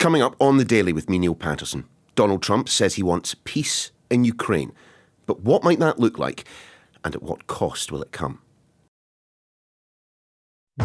Coming up on The Daily with me, Neil Patterson. Donald Trump says he wants peace in Ukraine. But what might that look like? And at what cost will it come?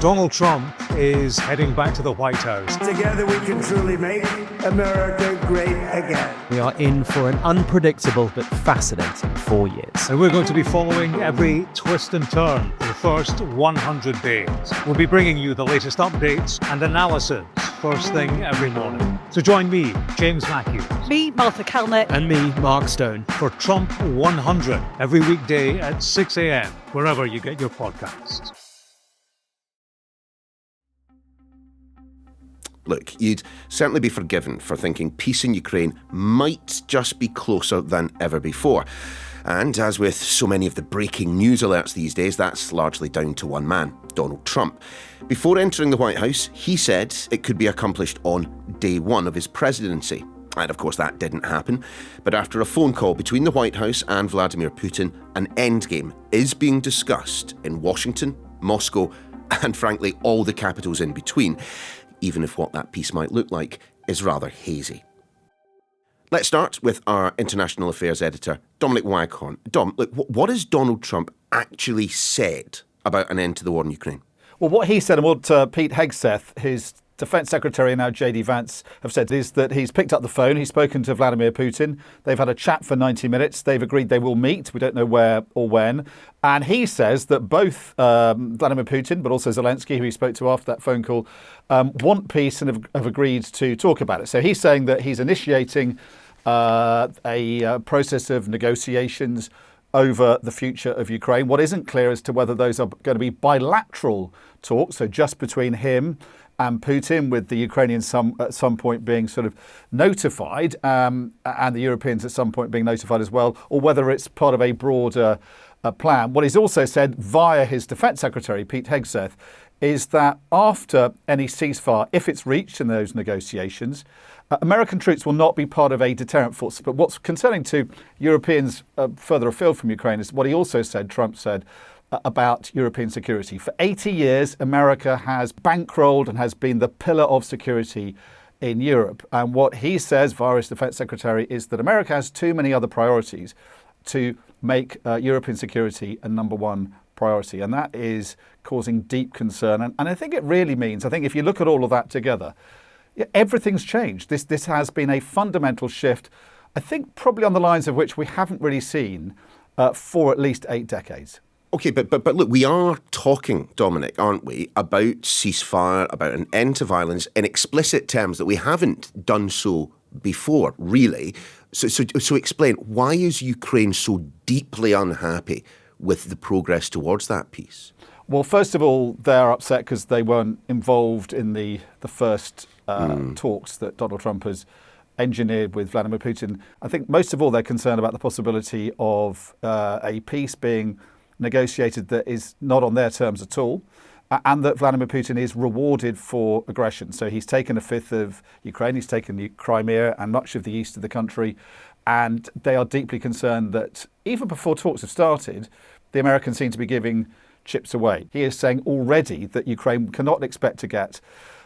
Donald Trump is heading back to the White House. Together we can truly make America great again. We are in for an unpredictable but fascinating 4 years. And we're going to be following every twist and turn for the first 100 days. We'll be bringing you the latest updates and analysis first thing every morning. So join me, James Matthews. Me, Martha Kelnick. And me, Mark Stone. For Trump 100, every weekday at 6 a.m, wherever you get your podcasts. Look, you'd certainly be forgiven for thinking peace in Ukraine might just be closer than ever before. And as with so many of the breaking news alerts these days, that's largely down to one man, Donald Trump. Before entering the White House, he said it could be accomplished on day one of his presidency. And of course that didn't happen. But after a phone call between the White House and Vladimir Putin, an endgame is being discussed in Washington, Moscow, and frankly all the capitals in between, even if what that peace might look like is rather hazy. Let's start with our international affairs editor, Dominic Waghorn. Dom, look, what has Donald Trump actually said about an end to the war in Ukraine? Well, what he said and what Pete Hegseth, his Defence Secretary, and now J.D. Vance have said is that he's picked up the phone, he's spoken to Vladimir Putin, they've had a chat for 90 minutes, they've agreed they will meet, we don't know where or when, and he says that both Vladimir Putin but also Zelenskyy, who he spoke to after that phone call, want peace and have agreed to talk about it. So he's saying that he's initiating a process of negotiations over the future of Ukraine. What isn't clear as to whether those are going to be bilateral talks, so just between him and Putin, with the Ukrainians at some point being sort of notified, and the Europeans at some point being notified as well, or whether it's part of a broader plan. What he's also said via his Defence Secretary, Pete Hegseth, is that after any ceasefire, if it's reached in those negotiations, American troops will not be part of a deterrent force. But what's concerning to Europeans further afield from Ukraine is what he also said, Trump said, about European security. For 80 years, America has bankrolled and has been the pillar of security in Europe. And what he says via his Defence Secretary is that America has too many other priorities to make European security a number one priority. And that is causing deep concern. And I think it really means, I think if you look at all of that together, everything's changed. This has been a fundamental shift, I think probably on the lines of which we haven't really seen for at least 8 decades. OK, but look, we are talking, Dominic, aren't we, about ceasefire, about an end to violence in explicit terms that we haven't done so before, really. So explain, why is Ukraine so deeply unhappy with the progress towards that peace? Well, first of all, they're upset because they weren't involved in the first talks that Donald Trump has engineered with Vladimir Putin. I think most of all they're concerned about the possibility of a peace being negotiated that is not on their terms at all, and that Vladimir Putin is rewarded for aggression. So he's taken a fifth of Ukraine, he's taken the Crimea and much of the east of the country, and they are deeply concerned that even before talks have started, the Americans seem to be giving chips away. He is saying already that Ukraine cannot expect to get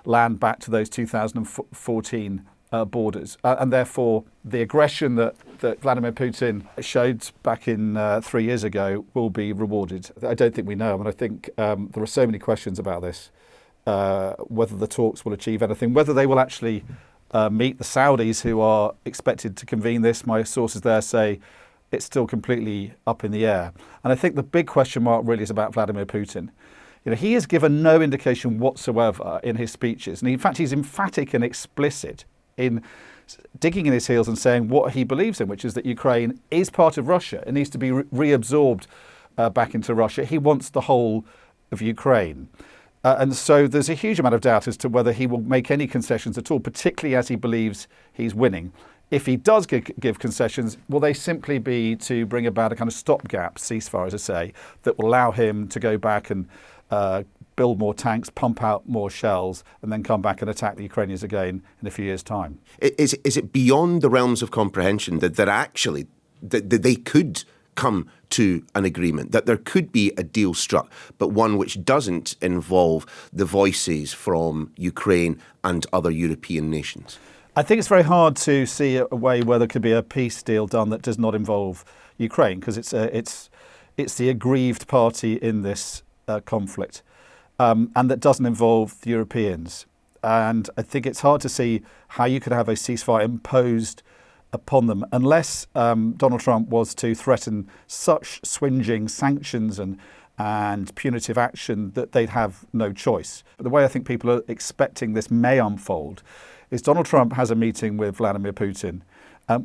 land back to those 2014 borders. And therefore, the aggression that Vladimir Putin showed back in 3 years ago will be rewarded. I don't think we know. I mean, I think there are so many questions about this, whether the talks will achieve anything, whether they will actually meet the Saudis who are expected to convene this. My sources there say it's still completely up in the air. And I think the big question mark really is about Vladimir Putin. You know, he has given no indication whatsoever in his speeches. And in fact, he's emphatic and explicit in digging in his heels and saying what he believes in, which is that Ukraine is part of Russia. It needs to be reabsorbed back into Russia. He wants the whole of Ukraine. And so there's a huge amount of doubt as to whether he will make any concessions at all, particularly as he believes he's winning. If he does give concessions, will they simply be to bring about a kind of stopgap ceasefire, as I say, that will allow him to go back and build more tanks, pump out more shells, and then come back and attack the Ukrainians again in a few years' time? Is it beyond the realms of comprehension that actually that they could come to an agreement, that there could be a deal struck, but one which doesn't involve the voices from Ukraine and other European nations? I think it's very hard to see a way where there could be a peace deal done that does not involve Ukraine, because it's the aggrieved party in this conflict, and that doesn't involve the Europeans. And I think it's hard to see how you could have a ceasefire imposed upon them unless Donald Trump was to threaten such swingeing sanctions and punitive action that they'd have no choice. But the way I think people are expecting this may unfold is Donald Trump has a meeting with Vladimir Putin.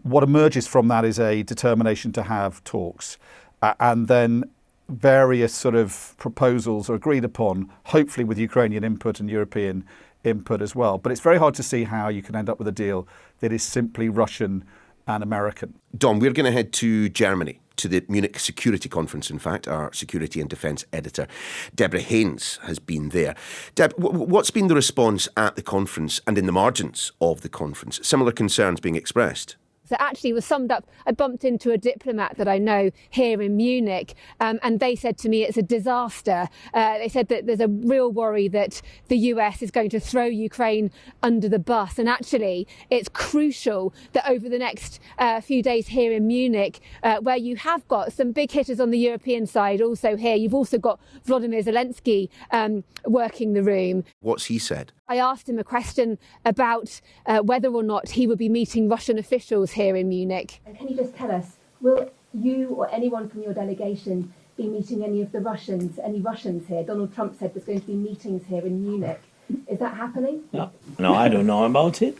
What emerges from that is a determination to have talks, and then various sort of proposals are agreed upon, hopefully with Ukrainian input and European input as well. But it's very hard to see how you can end up with a deal that is simply Russian and American. Dom, we're going to head to Germany, to the Munich Security Conference, in fact. Our security and defence editor, Deborah Haynes, has been there. Deb, what's been the response at the conference and in the margins of the conference? Similar concerns being expressed? So actually was summed up, I bumped into a diplomat that I know here in Munich, and they said to me it's a disaster. They said that there's a real worry that the US is going to throw Ukraine under the bus. And actually, it's crucial that over the next few days here in Munich, where you have got some big hitters on the European side also here, you've also got Volodymyr Zelenskyy working the room. What's he said? I asked him a question about whether or not he would be meeting Russian officials here in Munich. And can you just tell us, will you or anyone from your delegation be meeting any of the Russians, any Russians here? Donald Trump said there's going to be meetings here in Munich. Is that happening? No, I don't know about it.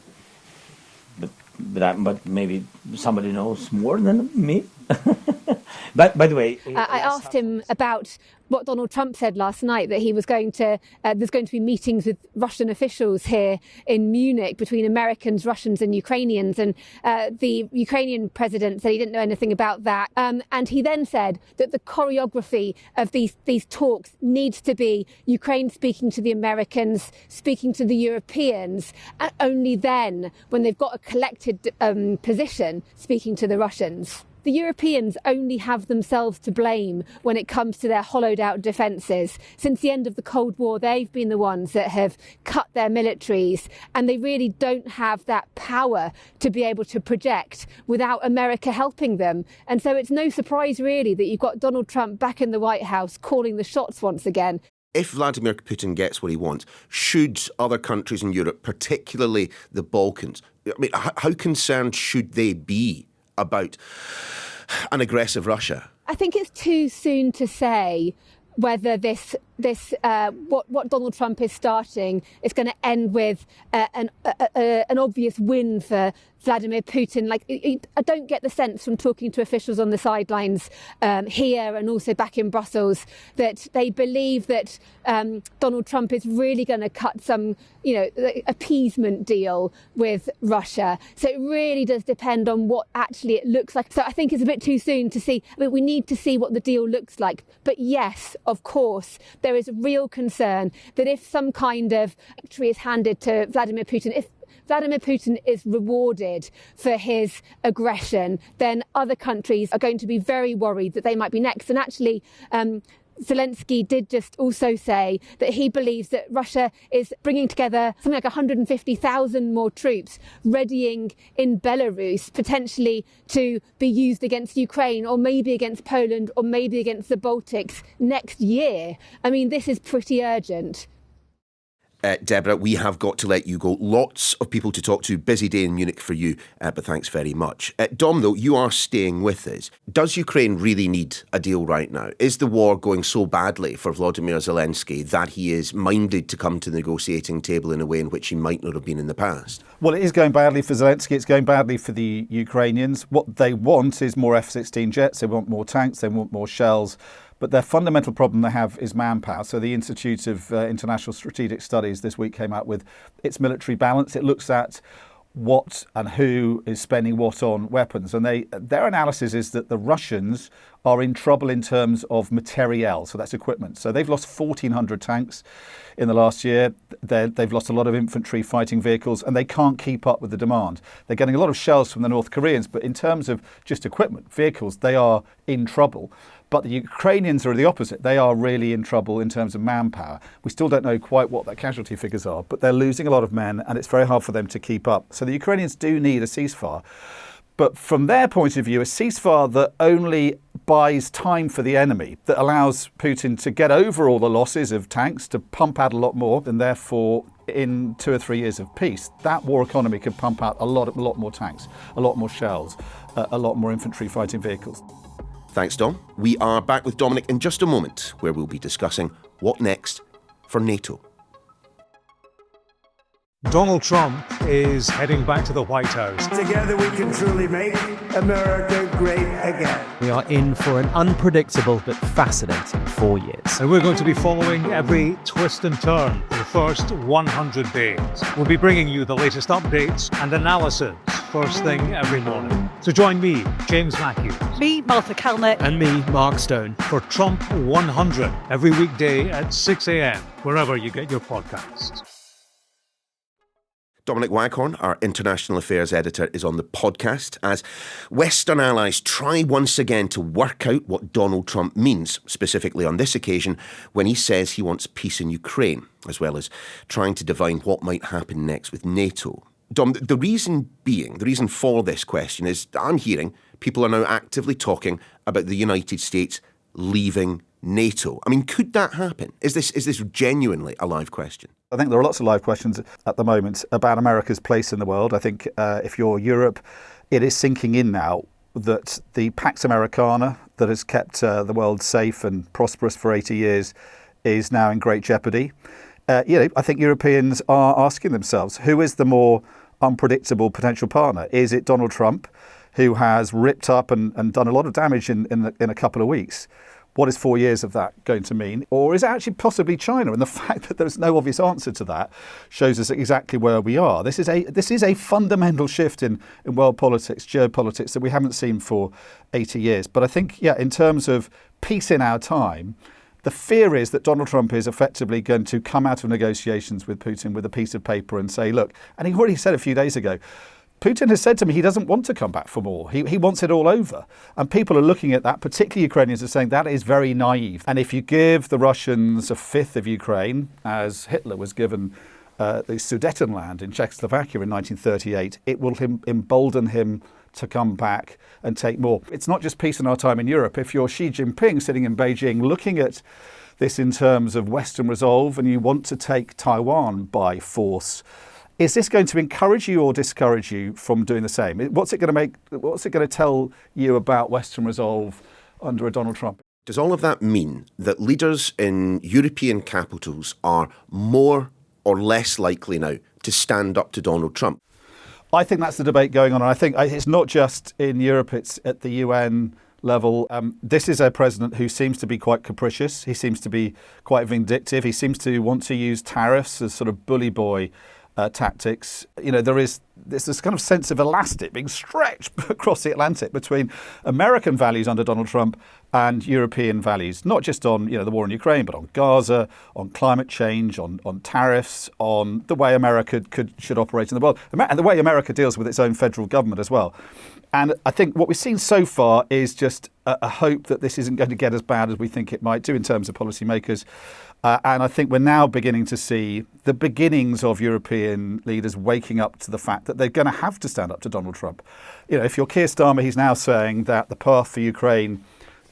But maybe somebody knows more than me. But by the way, I asked him about what Donald Trump said last night, that he was going to, there's going to be meetings with Russian officials here in Munich between Americans, Russians and Ukrainians. And the Ukrainian president said he didn't know anything about that. And he then said that the choreography of these talks needs to be Ukraine speaking to the Americans, speaking to the Europeans, and only then, when they've got a collected position, speaking to the Russians. The Europeans only have themselves to blame when it comes to their hollowed out defences. Since the end of the Cold War, they've been the ones that have cut their militaries, and they really don't have that power to be able to project without America helping them. And so it's no surprise really that you've got Donald Trump back in the White House calling the shots once again. If Vladimir Putin gets what he wants, should other countries in Europe, particularly the Balkans, I mean, how concerned should they be about an aggressive Russia? I think it's too soon to say whether what Donald Trump is starting is going to end with an obvious win for Vladimir Putin. I don't get the sense from talking to officials on the sidelines here and also back in Brussels that they believe that Donald Trump is really going to cut some, appeasement deal with Russia. So it really does depend on what actually it looks like. So I think it's a bit too soon to see. I mean, we need to see what the deal looks like. But yes, of course, there is a real concern that if some kind of victory is handed to Vladimir Putin, if Vladimir Putin is rewarded for his aggression, then other countries are going to be very worried that they might be next. And actually, Zelenskyy did just also say that he believes that Russia is bringing together something like 150,000 more troops, readying in Belarus, potentially to be used against Ukraine or maybe against Poland or maybe against the Baltics next year. I mean, this is pretty urgent. Deborah, we have got to let you go. Lots of people to talk to. Busy day in Munich for you, but thanks very much. Dom, though, you are staying with us. Does Ukraine really need a deal right now? Is the war going so badly for Volodymyr Zelenskyy that he is minded to come to the negotiating table in a way in which he might not have been in the past? Well, it is going badly for Zelenskyy. It's going badly for the Ukrainians. What they want is more F-16 jets. They want more tanks. They want more shells. But their fundamental problem they have is manpower. So the Institute of International Strategic Studies this week came out with its military balance. It looks at what and who is spending what on weapons. And their analysis is that the Russians are in trouble in terms of materiel, so that's equipment. So they've lost 1,400 tanks in the last year. They've lost a lot of infantry fighting vehicles, and they can't keep up with the demand. They're getting a lot of shells from the North Koreans, but in terms of just equipment, vehicles, they are in trouble. But the Ukrainians are the opposite. They are really in trouble in terms of manpower. We still don't know quite what their casualty figures are, but they're losing a lot of men and it's very hard for them to keep up. So the Ukrainians do need a ceasefire. But from their point of view, a ceasefire that only buys time for the enemy, that allows Putin to get over all the losses of tanks, to pump out a lot more, and therefore in 2 or 3 years of peace, that war economy could pump out a lot more tanks, a lot more shells, a lot more infantry fighting vehicles. Thanks, Dom. We are back with Dominic in just a moment, where we'll be discussing what next for NATO. Donald Trump is heading back to the White House. Together we can truly make America great again. We are in for an unpredictable but fascinating 4 years. And we're going to be following every twist and turn for the first 100 days. We'll be bringing you the latest updates and analysis first thing every morning. So join me, James Matthews. Me, Martha Kalnick. And me, Mark Stone. For Trump 100, every weekday at 6 a.m, wherever you get your podcasts. Dominic Waghorn, our international affairs editor, is on the podcast as Western allies try once again to work out what Donald Trump means, specifically on this occasion when he says he wants peace in Ukraine, as well as trying to divine what might happen next with NATO. Dom, the reason for this question is I'm hearing people are now actively talking about the United States leaving NATO. I mean, could that happen? Is this genuinely a live question? I think there are lots of live questions at the moment about America's place in the world. I think if you're Europe, it is sinking in now that the Pax Americana that has kept the world safe and prosperous for 80 years is now in great jeopardy. I think Europeans are asking themselves, who is the more unpredictable potential partner? Is it Donald Trump, who has ripped up and done a lot of damage in a couple of weeks? What is 4 years of that going to mean? Or is it actually possibly China? And the fact that there's no obvious answer to that shows us exactly where we are. This is a fundamental shift in world politics, geopolitics, that we haven't seen for 80 years. But I think, in terms of peace in our time, the fear is that Donald Trump is effectively going to come out of negotiations with Putin with a piece of paper and say, look, and he already said a few days ago, Putin has said to me he doesn't want to come back for more. He wants it all over. And people are looking at that, particularly Ukrainians, are saying that is very naive. And if you give the Russians a fifth of Ukraine, as Hitler was given the Sudetenland in Czechoslovakia in 1938, it will embolden him to come back and take more. It's not just peace in our time in Europe. If you're Xi Jinping sitting in Beijing looking at this in terms of Western resolve and you want to take Taiwan by force, is this going to encourage you or discourage you from doing the same? What's it going to tell you about Western resolve under a Donald Trump? Does all of that mean that leaders in European capitals are more or less likely now to stand up to Donald Trump? I think that's the debate going on. And I think it's not just in Europe, it's at the UN level. This is a president who seems to be quite capricious. He seems to be quite vindictive. He seems to want to use tariffs as sort of bully boy tactics. There's this kind of sense of elastic being stretched across the Atlantic between American values under Donald Trump and European values, not just on the war in Ukraine, but on Gaza, on climate change, on tariffs, on the way America should operate in the world, and the way America deals with its own federal government as well. And I think what we've seen so far is just a hope that this isn't going to get as bad as we think it might do in terms of policymakers. And I think we're now beginning to see the beginnings of European leaders waking up to the fact that they're going to have to stand up to Donald Trump. If you're Keir Starmer, he's now saying that the path for Ukraine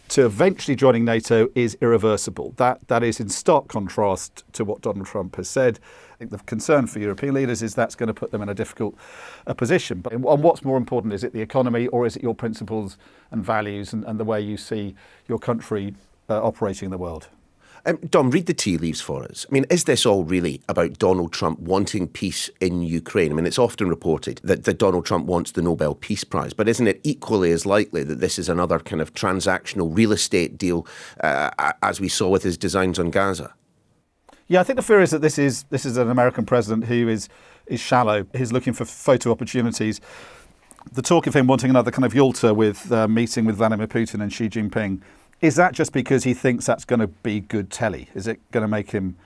to eventually joining NATO is irreversible. That is in stark contrast to what Donald Trump has said. I think the concern for European leaders is that's going to put them in a difficult position. But what's more important, is it the economy or is it your principles and values and the way you see your country operating in the world? Dom, read the tea leaves for us. I mean, is this all really about Donald Trump wanting peace in Ukraine? I mean, it's often reported that Donald Trump wants the Nobel Peace Prize, but isn't it equally as likely that this is another kind of transactional real estate deal, as we saw with his designs on Gaza? Yeah, I think the fear is that this is an American president who is shallow. He's looking for photo opportunities. The talk of him wanting another kind of Yalta with meeting with Vladimir Putin and Xi Jinping, is that just because he thinks that's going to be good telly? Is it going to make him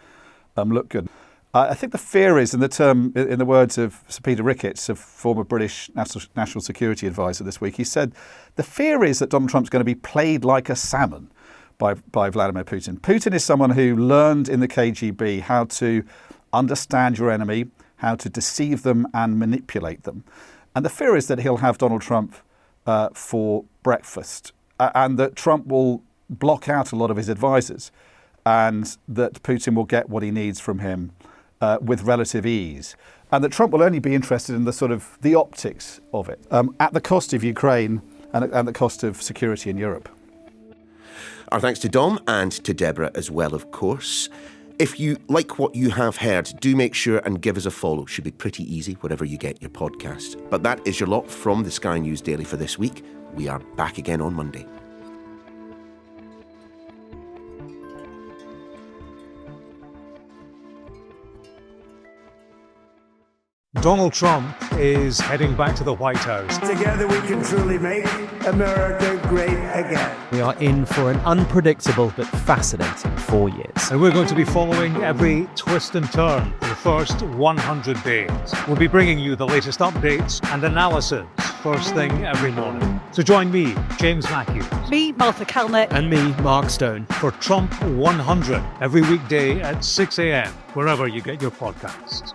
look good? I think the fear is, in the words of Sir Peter Ricketts, a former British national security advisor this week, he said, the fear is that Donald Trump's going to be played like a salmon by Vladimir Putin. Putin is someone who learned in the KGB how to understand your enemy, how to deceive them and manipulate them. And the fear is that he'll have Donald Trump for breakfast and that Trump will block out a lot of his advisors and that Putin will get what he needs from him with relative ease. And that Trump will only be interested in the optics of it at the cost of Ukraine and at the cost of security in Europe. Our thanks to Dom and to Deborah as well, of course. If you like what you have heard, do make sure and give us a follow. Should be pretty easy wherever you get your podcast. But that is your lot from the Sky News Daily for this week. We are back again on Monday. Donald Trump is heading back to the White House. Together we can truly make America great again. We are in for an unpredictable but fascinating 4 years. And we're going to be following every twist and turn for the first 100 days. We'll be bringing you the latest updates and analysis first thing every morning. So join me, James Matthews. Me, Martha Kalnick. And me, Mark Stone. For Trump 100 every weekday at 6 a.m, wherever you get your podcasts.